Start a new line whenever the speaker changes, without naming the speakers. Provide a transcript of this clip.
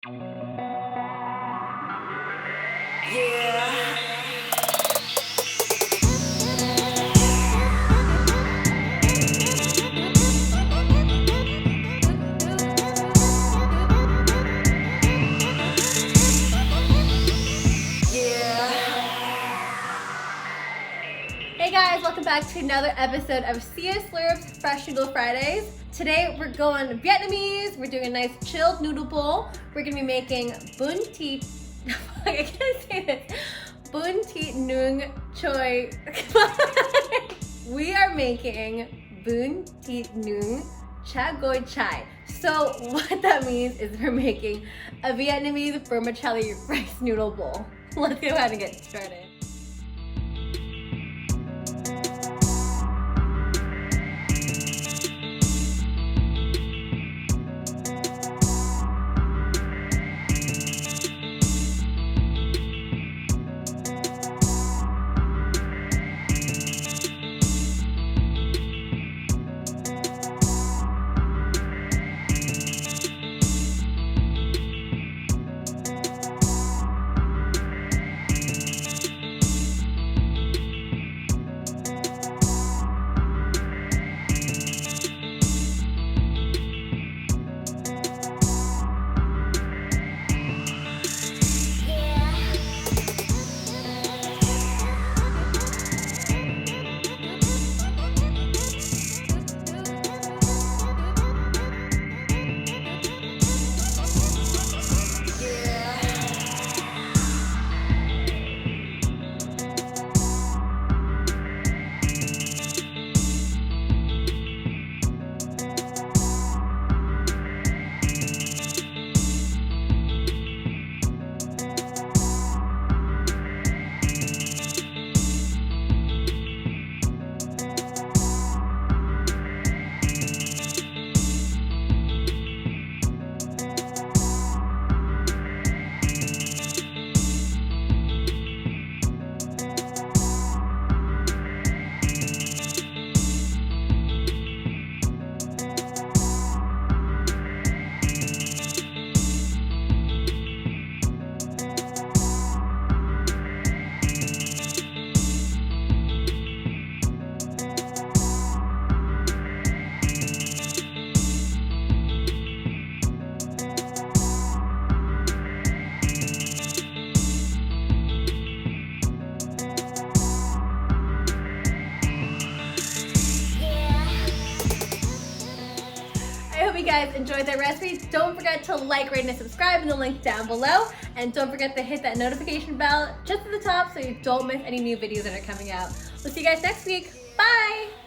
Hey guys, welcome back to another episode of Sia Slurp's Fresh Noodle Fridays. Today we're going Vietnamese. We're doing a nice chilled noodle bowl. We're gonna be making bun THIT. I can't say this. Bun THIT nuoc choy. We are making bun THIT nuoc CHAY. So what that means is we're making a Vietnamese vermicelli rice noodle bowl. Let's go ahead and get started. I hope you guys enjoyed that recipe. Don't forget to like, rate, and subscribe in the link down below. And don't forget to hit that notification bell just at the top so you don't miss any new videos that are coming out. We'll see you guys next week. Bye!